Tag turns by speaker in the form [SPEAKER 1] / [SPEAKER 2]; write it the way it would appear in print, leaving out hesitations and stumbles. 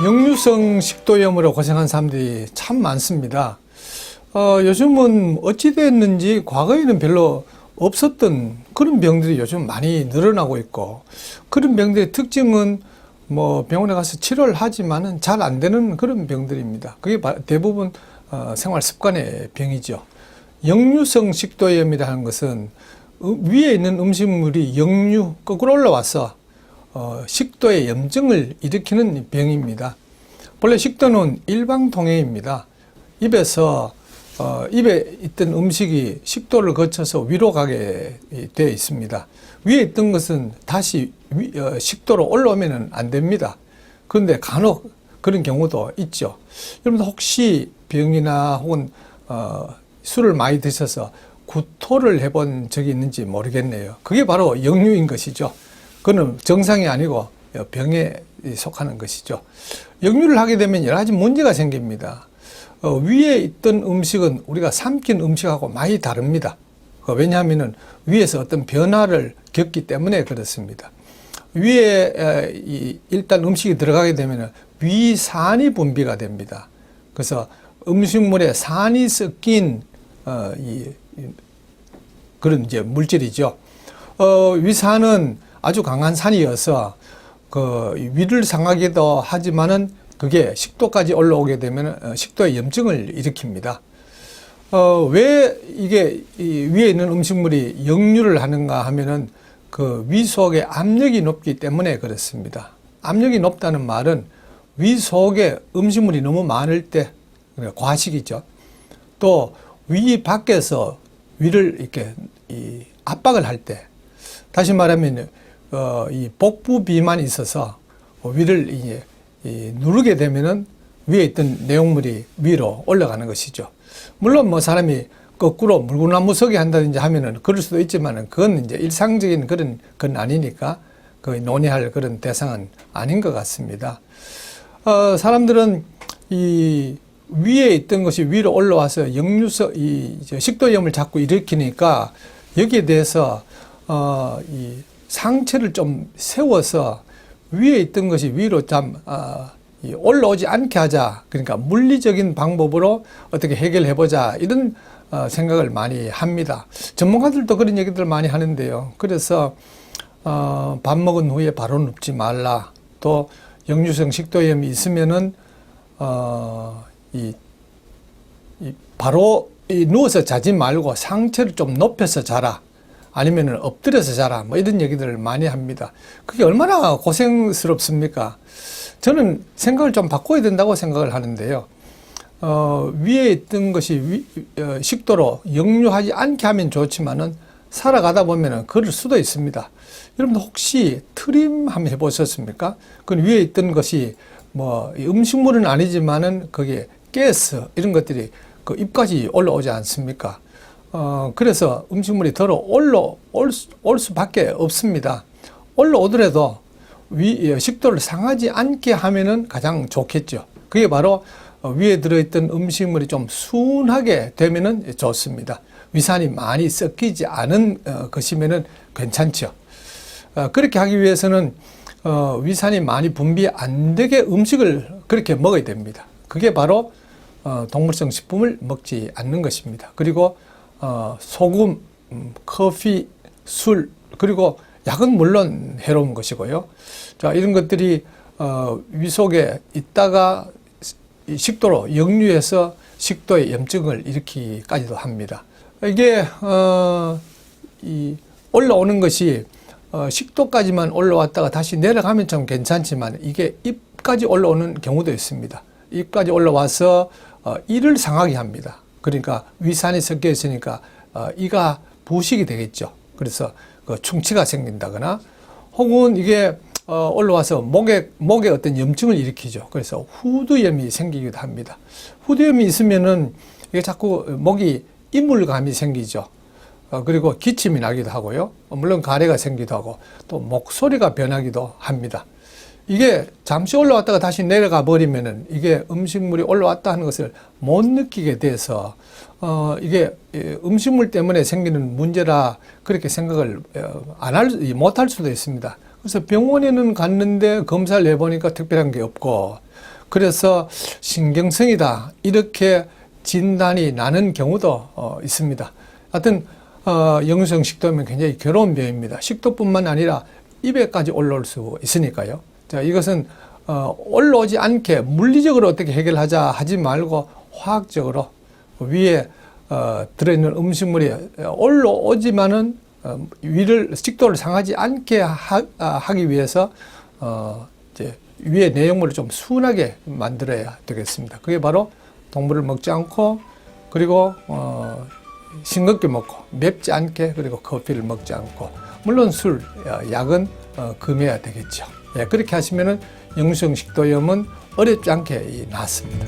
[SPEAKER 1] 역류성 식도염으로 고생한 사람들이 참 많습니다. 요즘은 어찌 됐는지 과거에는 별로 없었던 그런 병들이 요즘 많이 늘어나고 있고, 그런 병들의 특징은 뭐 병원에 가서 치료를 하지만은 잘 안 되는 그런 병들입니다. 그게 대부분 생활 습관의 병이죠. 역류성 식도염이라는 것은 위에 있는 음식물이 역류 거꾸로 올라와서 식도에 염증을 일으키는 병입니다. 본래 식도는 일방통행입니다. 입에서 입에 있던 음식이 식도를 거쳐서 위로 가게 되어 있습니다. 위에 있던 것은 다시 식도로 올라오면 안 됩니다. 그런데 간혹 그런 경우도 있죠. 여러분 혹시 병이나 혹은 술을 많이 드셔서 구토를 해본 적이 있는지 모르겠네요. 그게 바로 역류인 것이죠. 그건 정상이 아니고 병에 속하는 것이죠. 역류를 하게 되면 여러 가지 문제가 생깁니다. 위에 있던 음식은 우리가 삼킨 음식하고 많이 다릅니다. 왜냐하면 위에서 어떤 변화를 겪기 때문에 그렇습니다. 위에 일단 음식이 들어가게 되면 위산이 분비가 됩니다. 그래서 음식물에 산이 섞인 그런 이제 물질이죠. 위산은 아주 강한 산이어서 위를 상하기도 하지만은 그게 식도까지 올라오게 되면 식도에 염증을 일으킵니다. 왜 이게 위에 있는 음식물이 역류를 하는가 하면은 그 위 속에 압력이 높기 때문에 그렇습니다. 압력이 높다는 말은 위 속에 음식물이 너무 많을 때, 과식이죠. 또 위 밖에서 위를 이렇게 압박을 할 때, 다시 말하면 이 복부 비만이 있어서 위를 이제 누르게 되면은 위에 있던 내용물이 위로 올라가는 것이죠. 물론 뭐 사람이 거꾸로 물구나무 서기 한다든지 하면은 그럴 수도 있지만은 그건 이제 일상적인 그런 건 아니니까 거의 논의할 그런 대상은 아닌 것 같습니다. 사람들은 이 위에 있던 것이 위로 올라와서 식도염을 자꾸 일으키니까 여기에 대해서 이 상체를 좀 세워서 위에 있던 것이 위로 올라오지 않게 하자. 그러니까 물리적인 방법으로 어떻게 해결해보자. 이런 생각을 많이 합니다. 전문가들도 그런 얘기들 많이 하는데요. 그래서 밥 먹은 후에 바로 눕지 말라. 또 역류성 식도염이 있으면은 바로 누워서 자지 말고 상체를 좀 높여서 자라. 아니면은 엎드려서 자라. 뭐 이런 얘기들을 많이 합니다. 그게 얼마나 고생스럽습니까? 저는 생각을 좀 바꿔야 된다고 생각을 하는데요. 위에 있던 것이 식도로 역류하지 않게 하면 좋지만은 살아가다 보면은 그럴 수도 있습니다. 여러분들 혹시 트림 한번 해보셨습니까? 그 위에 있던 것이 뭐 음식물은 아니지만은 거기에 가스 이런 것들이 그 입까지 올라오지 않습니까? 그래서 음식물이 올라올 수밖에 없습니다. 올라오더라도 식도를 상하지 않게 하면은 가장 좋겠죠. 그게 바로 위에 들어있던 음식물이 좀 순하게 되면은 좋습니다. 위산이 많이 섞이지 않은 것이면은 괜찮죠. 그렇게 하기 위해서는 위산이 많이 분비 안 되게 음식을 그렇게 먹어야 됩니다. 그게 바로 동물성 식품을 먹지 않는 것입니다. 그리고 소금, 커피, 술, 그리고 약은 물론 해로운 것이고요. 자, 이런 것들이 위 속에 있다가 식도로 역류해서 식도에 염증을 일으키기까지도 합니다. 이게 올라오는 것이 식도까지만 올라왔다가 다시 내려가면 좀 괜찮지만 이게 입까지 올라오는 경우도 있습니다. 입까지 올라와서 이를 상하게 합니다. 그러니까 위산이 섞여 있으니까 이가 부식이 되겠죠. 그래서 충치가 생긴다거나 혹은 이게 올라와서 목에 어떤 염증을 일으키죠. 그래서 후두염이 생기기도 합니다. 후두염이 있으면은 이게 자꾸 목이 이물감이 생기죠. 그리고 기침이 나기도 하고요. 물론 가래가 생기기도 하고 또 목소리가 변하기도 합니다. 이게 잠시 올라왔다가 다시 내려가 버리면은 이게 음식물이 올라왔다 하는 것을 못 느끼게 돼서 이게 음식물 때문에 생기는 문제라 그렇게 생각을 못할 수도 있습니다. 그래서 병원에는 갔는데 검사를 해보니까 특별한 게 없고, 그래서 신경성이다 이렇게 진단이 나는 경우도 있습니다. 하여튼 역류성 식도염은 굉장히 괴로운 병입니다. 식도뿐만 아니라 입에까지 올라올 수 있으니까요. 자, 이것은 올라오지 않게 물리적으로 어떻게 해결하자 하지 말고 화학적으로 위에 들어있는 음식물이 올라오지만은 식도를 상하지 않게 하기 위해서 이제 위에 내용물을 좀 순하게 만들어야 되겠습니다. 그게 바로 동물을 먹지 않고, 그리고 싱겁게 먹고 맵지 않게, 그리고 커피를 먹지 않고, 물론 술, 약은 금해야 되겠죠. 예, 그렇게 하시면은 역류성 식도염은 어렵지 않게 낫습니다.